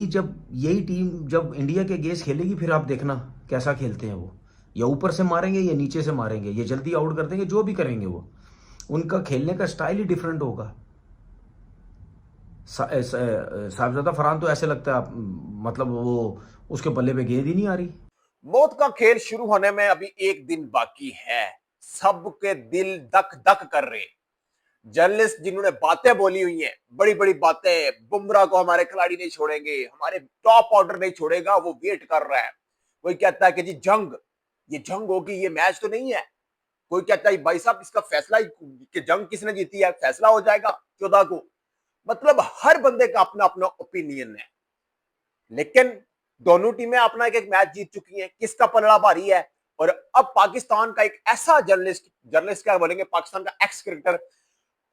कि जब यही टीम जब इंडिया के अगेंस्ट खेलेगी फिर आप देखना कैसा खेलते हैं वो। या ऊपर से मारेंगे या नीचे से मारेंगे, ये जल्दी आउट कर देंगे, जो भी करेंगे वो। उनका खेलने का स्टाइल ही डिफरेंट होगा। साहबजादा फरहान तो ऐसे लगता है मतलब वो उसके बल्ले पे गेंद ही नहीं आ रही। मौत का खेल शुरू होने में अभी एक दिन बाकी है। सबके दिल धक धक कर रहे। जर्नलिस्ट जिन्होंने बातें बोली हुई हैं, बड़ी बड़ी बातें, बुमराह को हमारे खिलाड़ी नहीं छोड़ेंगे, हमारे टॉप ऑर्डर नहीं छोड़ेगा, वो वेट कर रहा है। कोई कहता है कि जी जंग, ये जंग होगी, ये मैच तो नहीं है। कोई कहता है भाई साहब इसका फैसला कि जंग किसने जीती है, फैसला हो जाएगा 14 को। मतलब हर बंदे का अपना अपना ओपिनियन है। लेकिन दोनों टीमें अपना एक एक मैच जीत चुकी हैं, किसका पलड़ा भारी है। और अब पाकिस्तान का एक ऐसा जर्नलिस्ट, जर्नलिस्ट क्या बोलेंगे, पाकिस्तान का एक्स क्रिकेटर,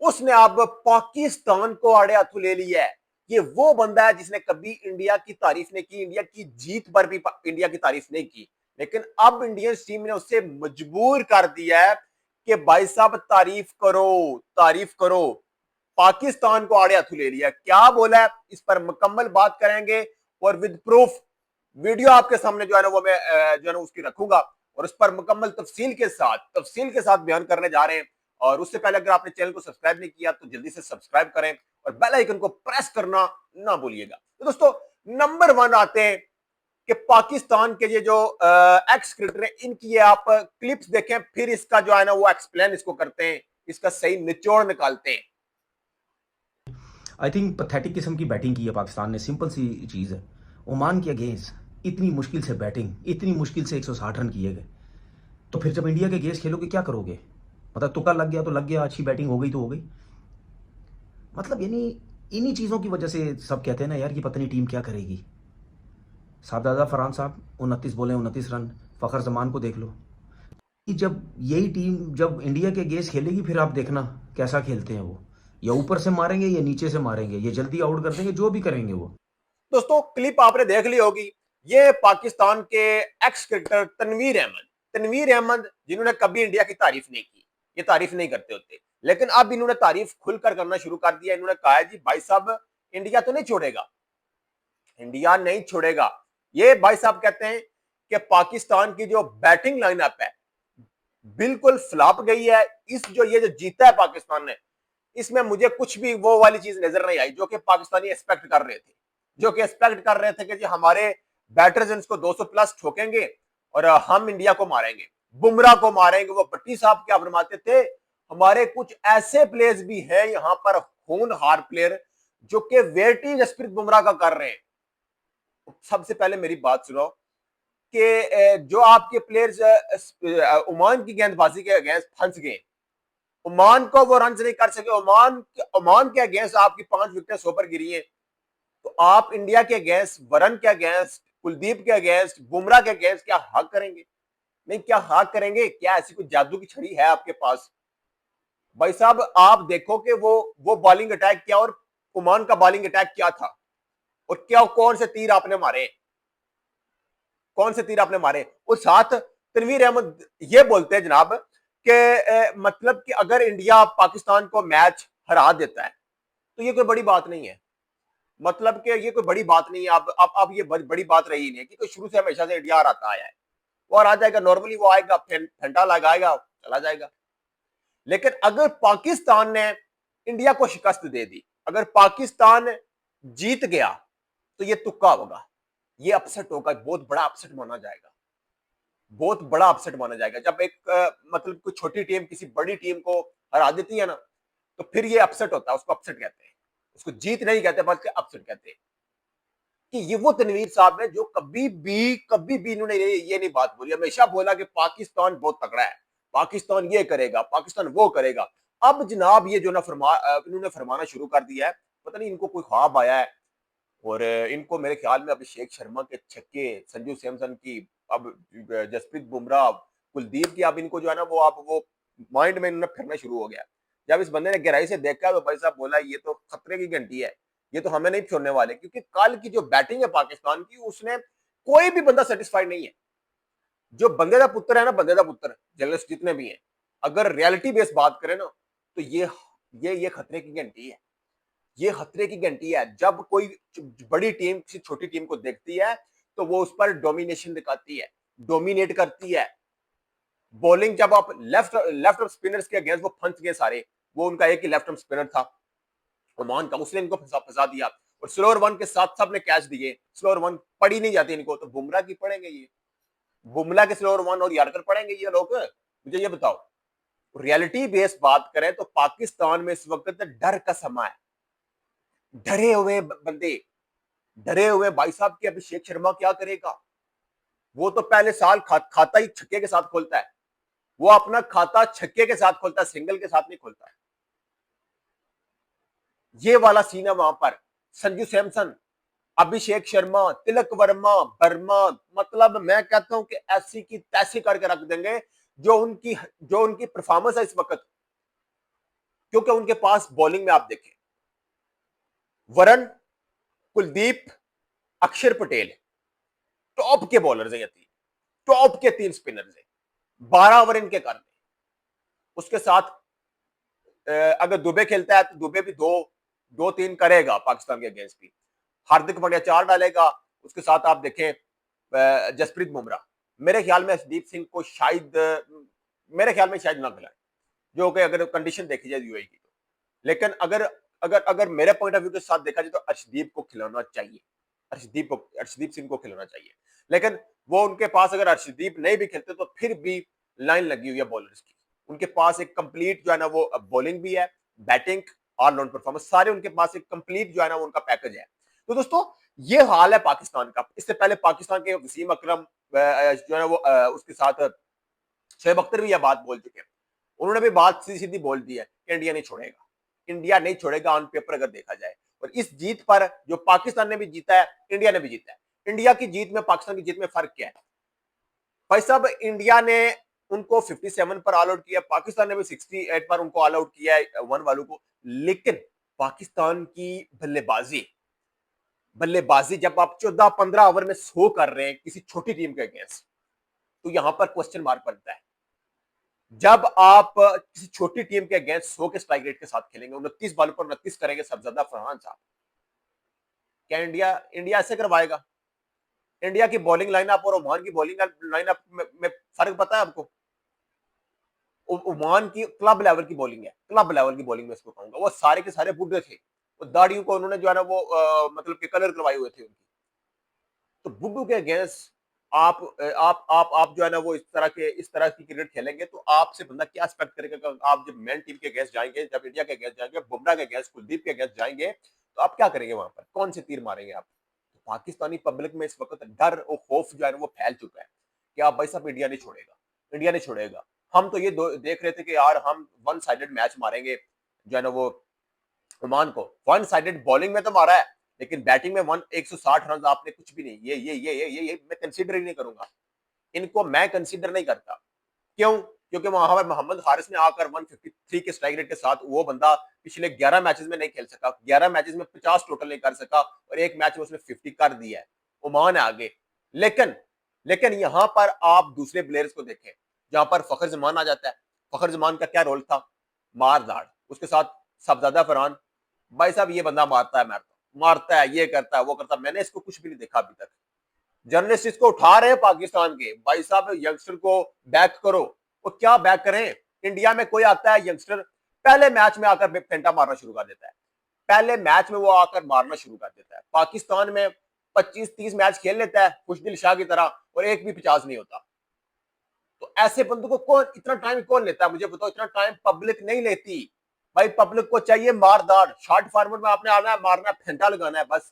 उसने अब पाकिस्तान को आड़े हाथों ले लिया है। ये वो बंदा है जिसने कभी इंडिया की तारीफ नहीं की, इंडिया की जीत पर भी इंडिया की तारीफ नहीं की। लेकिन अब इंडियन टीम ने उससे मजबूर कर दिया है कि भाई साहब तारीफ करो, तारीफ करो। पाकिस्तान को आड़े हाथों ले लिया। क्या बोला है इस पर मुकम्मल बात करेंगे और विद प्रूफ वीडियो आपके सामने जो है ना वो मैं जो है ना उसकी रखूंगा और उस पर मुकम्मल तफसील के साथ बयान करने जा रहे हैं। और उससे पहले अगर आपने चैनल को सब्सक्राइब नहीं किया तो जल्दी से सब्सक्राइब करें और बेल आइकन को प्रेस करना ना भूलिएगा। तो दोस्तों, नंबर 1 आते हैं कि पाकिस्तान के ये जो एक्स क्रिकेटर हैं, इनकी ये आप क्लिप्स देखें, फिर इसका जो है ना वो एक्सप्लेन इसको करते हैं, इसका सही निचोड़ निकालते हैं। आई थिंक पथेटिक किस्म की बैटिंग की है पाकिस्तान ने। सिंपल सी चीज़ है, ओमान के अगेंस्ट इतनी मुश्किल से बैटिंग, इतनी मुश्किल से 160 रन किए गए। तो फिर जब इंडिया के अगेंस्ट खेलोगे क्या करोगे? मतलब तुक्का लग गया तो लग गया, अच्छी बैटिंग हो गई तो हो गई। मतलब यानी इन्हीं चीज़ों की वजह से सब कहते हैं ना यार कि पता नहीं टीम क्या करेगी। साहबजादा फरहान साहब 29 बोले 29 रन। फ़खर जमान को देख लो कि जब यही टीम जब इंडिया के अगेंस्ट खेलेगी फिर आप देखना कैसा खेलते हैं वो। या ऊपर से मारेंगे या नीचे से मारेंगे, ये जल्दी आउट कर देंगे, जो भी करेंगे वो। दोस्तों, क्लिप आपने देख ली होगी। ये पाकिस्तान के एक्स क्रिकेटर तनवीर अहमद जिन्होंने कभी इंडिया की तारीफ नहीं की, ये तारीफ नहीं करते होते, लेकिन अब इन्होंने तारीफ खुलकर करना शुरू कर दिया। इन्होंने कहा है जी भाई साहब इंडिया तो नहीं छोड़ेगा, इंडिया नहीं छोड़ेगा। ये भाई साहब कहते हैं कि पाकिस्तान की जो बैटिंग लाइनअप है बिल्कुल फ्लॉप गई है। ये जो जीता है पाकिस्तान ने, इसमें मुझे कुछ भी वो वाली चीज नजर नहीं आई जो कि पाकिस्तानी एक्सपेक्ट कर रहे थे। जो कि एक्सपेक्ट कर रहे थे कि जी हमारे बैटर्स इसको 200 प्लस ठोकेंगे और हम इंडिया को मारेंगे, बुमराह को मारेंगे। वो भट्टी साहब क्या फरमाते थे, हमारे कुछ ऐसे प्लेयर्स भी हैं यहां पर, होनहार प्लेयर, जो कि वेटिंग जसप्रीत बुमराह का कर रहे हैं। सबसे पहले मेरी बात सुनो कि जो आपके प्लेयर्स ओमान की गेंदबाजी के अगेंस्ट फंस गए, ओमान को वो रन नहीं कर सके, ओमान के अगेंस्ट आपकी 5 विकेट सौ पर गिरी है। तो आप इंडिया के अगेंस्ट, वरन के अगेंस्ट, कुलदीप के अगेंस्ट, बुमराह के अगेंस्ट क्या हाक करेंगे? नहीं, क्या हाक करेंगे? क्या ऐसी कोई जादू की छड़ी है आपके पास? भाई साहब आप देखो कि वो बॉलिंग अटैक क्या, और ओमान का बॉलिंग अटैक क्या था, और क्या कौन से तीर आपने मारे, कौन से तीर आपने मारे। और साथ तनवीर अहमद ये बोलते हैं जनाब कि मतलब कि अगर इंडिया पाकिस्तान को मैच हरा देता है तो ये कोई बड़ी बात नहीं है। मतलब कि ये कोई बड़ी बात नहीं है। अब ये बड़ी बात रही नहीं है, क्योंकि शुरू से हमेशा से इंडिया हराता आया है। वो आ जाएगा, नॉर्मली वो आएगा, फंटा लगाएगा, चला जाएगा। लेकिन अगर पाकिस्तान ने इंडिया को शिकस्त दे दी, अगर पाकिस्तान जीत गया, तो ये तुक्का होगा, ये अपसेट होगा, बहुत बड़ा अपसेट माना जाएगा, बहुत बड़ा अपसेट माना जाएगा। जब एक मतलब कोई छोटी टीम किसी बड़ी टीम को हरा देती है ना, तो फिर ये अपसेट होता है, उसको अपसेट कहते हैं। उसको जीत नहीं कहते बल्कि अपसेट कहते हैं। कि ये वो तनवीर साहब है जो कभी भी इन्होंने ये नहीं बात बोली, हमेशा बोला कि पाकिस्तान बहुत तगड़ा है, पाकिस्तान ये करेगा, पाकिस्तान वो करेगा। अब जनाब ये जो ना इन्होंने फरमाना शुरू कर दिया है। पता नहीं इनको कोई ख्वाब आया है, और इनको मेरे ख्याल में अभिषेक शर्मा के छक्के, संजू सैमसन की, अब जसप्रीत बुमराह, कुलदीप की, अब इनको जो है ना वो माइंड में इन्होंने फिरना शुरू हो गया। जब इस बंदे ने गहराई से देखा तो भाई साहब बोला ये तो खतरे की घंटी है, ये तो हमें नहीं छोड़ने वाले। क्योंकि कल की जो बैटिंग है पाकिस्तान की, उसने कोई भी बंदा सेटिस्फाइड नहीं है। जो बंदे का पुत्र है ना, बंदे का पुत्र जर्नलिस्ट जितने भी हैं, अगर रियलिटी बेस्ड बात करें ना, तो ये खतरे की घंटी है। ये खतरे की घंटी है। जब कोई बड़ी टीम किसी छोटी टीम को देखती है तो वो उस पर डोमिनेशन दिखाती है, डोमिनेट करती है। बॉलिंग जब आप लेफ्ट लेफ्ट ऑफ स्पिनर्स के अगेंस्ट वो फंस गए सारे, वो उनका एक ही लेफ्ट ऑफ स्पिनर था ओमान का, उसने इनको फंसा दिया और स्लोअर वन के साथ सबने कैच दिए। स्लोअर वन पड़ी नहीं जाती इनको, तो बुमराह की पड़ेंगे ये, बुमराह के स्लोअर वन और यार्कर पड़ेंगे ये लोग? मुझे ये बताओ। रियलिटी बेस्ड बात करें तो पाकिस्तान में इस वक्त डर का समय है। डरे हुए बंदे, डरे हुए भाई साहब के अभिषेक शर्मा क्या करेगा? वो तो पहले साल खाता ही छक्के के साथ खोलता है, वो अपना खाता छक्के के साथ खोलता है, सिंगल के साथ नहीं खोलता है। ये वाला सीन है वहां पर। संजू सैमसन, अभिषेक शर्मा, तिलक वर्मा, वर्मा, मतलब मैं कहता हूं कि ऐसी की तैसी करके रख देंगे जो उनकी परफॉर्मेंस है इस वक्त। क्योंकि उनके पास बॉलिंग में आप देखें, वरुण, कुलदीप, अक्षर पटेल टॉप के बॉलर्स हैं, ये तीन टॉप के तीन स्पिनर्स हैं। 12 ओवर इनके करने, उसके साथ अगर दुबे खेलता है तो दुबे भी दो दो तीन करेगा पाकिस्तान के अगेंस्ट भी। हार्दिक पांड्या 4 डालेगा, उसके साथ आप देखें जसप्रीत बुमराह। मेरे ख्याल में अर्शदीप सिंह को मेरे ख्याल में शायद ना खिलाए, जो कि अगर कंडीशन देखी जाए यूएई की तो। लेकिन अगर अगर अगर मेरे पॉइंट ऑफ व्यू के साथ देखा जाए तो अर्शदीप को खिलाना चाहिए, अर्शदीप सिंह को खिलाना चाहिए। लेकिन वो उनके पास अगर अर्शदीप नहीं भी खेलते तो फिर भी लाइन लगी हुई है बॉलर्स की। उनके पास एक कंप्लीट जो है ना वो बॉलिंग भी है, बैटिंग, ऑलराउंड परफॉर्मेंस, सारे उनके पास एक कंप्लीट जो है ना वो उनका पैकेज है। तो दोस्तों ये हाल है पाकिस्तान का। इससे पहले पाकिस्तान के वसीम अकरम जो है वो उसके साथ शोएब अख्तर भी यह बात बोल चुके हैं। उन्होंने भी बात सीधी सीधी बोल दी है कि इंडिया नहीं छोड़ेगा, इंडिया नहीं छोड़ेगा ऑन पेपर अगर देखा जाए। और इस जीत पर जो पाकिस्तान ने भी जीता है, इंडिया ने भी जीता है। इंडिया की जीत में पाकिस्तान की जीत में फर्क क्या है भाई साहब? इंडिया ने उनको 57 पर ऑल आउट किया, पाकिस्तान ने भी 68 पर उनको ऑल आउट किया है वन वालों को। लेकिन पाकिस्तान की बल्लेबाजी बल्लेबाजी जब आप 14-15 ओवर में 100 कर रहे हैं किसी छोटी टीम के अगेंस्ट, तो यहां पर क्वेश्चन मार्क बनता है। जब आप किसी छोटी टीम के अगेंस्ट 100 के स्ट्राइक रेट के साथ खेलेंगे, 29 बॉल पर 29 करेंगे सबज्यादा फरहान साहब, क्या इंडिया इंडिया ऐसे करवाएगा? इंडिया की बॉलिंग लाइनअप और ओमान की बॉलिंग लाइनअप में फर्क पता है आपको? ओमान की क्लब लेवल की बॉलिंग है, क्लब लेवल की बॉलिंग में इसको कहूंगा। वो सारे के सारे बुड्ढे थे, वो दाढ़ियों को उन्होंने जो है ना वो मतलब कि कलर करवाए हुए थे उनकी। तो बुड्ढू के अगेंस्ट आप जो है ना वो इस तरह की क्रिकेट खेलेंगे तो आपसे बंदा क्या एक्सपेक्ट करेगा? आप जब मेन टीम के अगेंस्ट जाएंगे, जब इंडिया के अगेंस्ट जाएंगे, बुमराह के अगेंस्ट, कुलदीप के अगेंस्ट जाएंगे, तो आप क्या करेंगे वहां पर? कौन से तीर मारेंगे आप? तो पाकिस्तानी पब्लिक में इस वक्त डर और खौफ जो है ना वो फैल चुका है कि आप भाई साहब इंडिया नहीं छोड़ेगा, इंडिया नहीं छोड़ेगा। हम तो ये देख रहे थे कि यार हम वन साइडेड मैच मारेंगे जो है ना वो ओमान को। वन साइडेड बॉलिंग में तो मारा है, लेकिन बैटिंग में 160 रन आपने कुछ भी नहीं। ये मैं कंसीडर ही नहीं करूंगा, इनको मैं कंसीडर नहीं करता। क्यों? क्योंकि वहां पर मोहम्मद हारिस ने आकर 153 के स्ट्राइक रेट के साथ वो बंदा पिछले 11 मैचेस में नहीं खेल सका, 11 मैचेस में 50 टोटल नहीं कर सका और एक मैच में उसने 50 कर दिया है। ओमान है आगे। लेकिन लेकिन यहां पर आप दूसरे प्लेयर्स को देखें, जहां पर फखर जमान आ जाता है। फखर जमान का क्या रोल था? मार दाड़, उसके साथ सबजादा फरहान। भाई साहब ये बंदा मारता है, मारता है, ये करता है, वो करता है। मैंने इसको कुछ भी नहीं देखा अभी तक। जर्नलिस्ट इसको उठा रहे हैं पाकिस्तान के, भाई साहब यंगस्टर को बैक करो। वो क्या बैक करें? इंडिया में कोई आता है यंगस्टर, पहले मैच में आकर फेंटा मारना शुरू कर देता है, पहले मैच में वो आकर मारना शुरू कर देता है। पाकिस्तान में 25-30 मैच खेल लेता है खुशदिल शाह की तरह और एक भी 50 नहीं होता। तो ऐसे बंदों को कौन इतना टाइम कौन लेता है? मुझे बताओ, इतना टाइम पब्लिक नहीं लेती भाई। पब्लिक को चाहिए मारदार, शॉर्ट फॉर्मेट में आपने आना है, मारना है, फेंटा लगाना है, बस।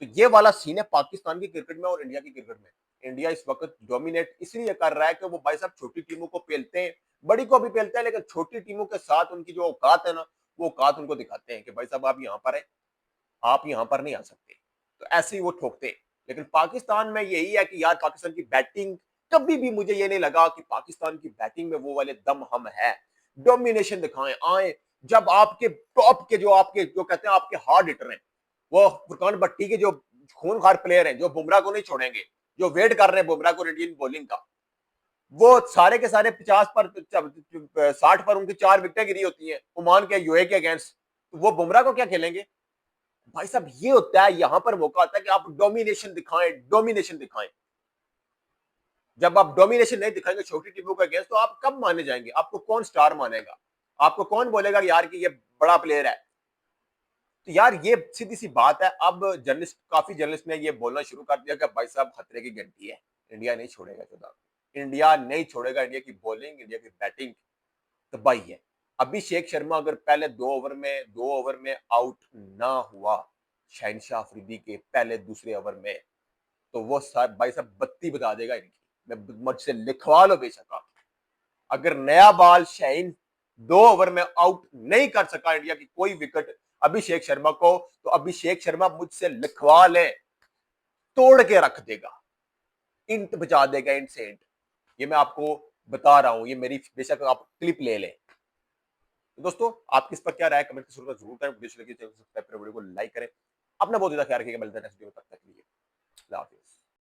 तो ये वाला सीन है पाकिस्तान की क्रिकेट में और इंडिया की क्रिकेट में। इंडिया इस वक्त डोमिनेट इसलिए कर रहा है कि वो भाई साहब छोटी टीमों को पेलते हैं, बड़ी को भी पेलते हैं, लेकिन छोटी टीमों के साथ उनकी जो औकात है ना, वो औकात उनको दिखाते हैं कि भाई साहब आप यहाँ पर है, आप यहाँ पर नहीं आ सकते। तो ऐसे ही वो ठोकते हैं। लेकिन पाकिस्तान में यही है कि यार पाकिस्तान की बैटिंग, कभी भी मुझे ये नहीं लगा कि पाकिस्तान की बैटिंग में वो वाले दम हम है। डोमिनेशन दिखाएं आए, जब आपके टॉप के जो कहते हैं आपके हार्ड हिटर हैं, वो फुरकान भट्टी के जो खूनखार प्लेयर हैं, जो बुमराह को नहीं छोड़ेंगे, जो वेट कर रहे हैं बुमराह को इंडियन बॉलिंग का, वो सारे के सारे 50 पर 60 पर उनकी 4 विकेटें गिरी होती हैं ओमान के यूए के अगेंस्ट। तो वो बुमराह को क्या खेलेंगे? भाई साहब ये होता है, यहां पर मौका आता है कि आप डोमिनेशन दिखाएं, डोमिनेशन दिखाएं। जब आप डोमिनेशन नहीं दिखाएंगे छोटी टीमों का अगेंस्ट, तो आप कब माने जाएंगे? आपको कौन स्टार मानेगा? आपको कौन बोलेगा कि यार कि ये बड़ा प्लेयर है? तो यार ये सीधी सी बात है। अब जर्नलिस्ट, काफी जर्नलिस्ट ने ये बोलना शुरू कर दिया कि भाई साहब खतरे की घंटी है, इंडिया नहीं छोड़ेगा चौदह, इंडिया नहीं छोड़ेगा। इंडिया की बॉलिंग, इंडिया की बैटिंग तबाही है। अभिषेक शर्मा अगर पहले 2 ओवर में आउट ना हुआ शहनशाह अफरीदी के पहले दूसरे ओवर में, तो वो भाई साहब बत्ती बता देगा इनकी। मैं मुझसे लिखवा लो बेशक आप। अगर नया बॉल शाहीन 2 ओवर में आउट नहीं कर सका इंडिया की कोई विकेट अभिषेक शर्मा को, तो अभिषेक शर्मा मुझसे लिखवा ले, तोड़ के रख देगा, इंट बचा देगा, इंट से इंट। ये मैं आपको बता रहा हूं, ये मेरी, बेशक आप क्लिप ले लें। तो दोस्तों आपकी इस पर क्या राय, कमेंट की जरूर करें। वीडियो लगी, चैनल को सब्सक्राइब करें, वीडियो को लाइक करें। अपना बहुत ज्यादा ख्याल रखिएगा। मिलते हैं नेक्स्ट वीडियो में, तब तक के लिए अल्लाह हाफिज़।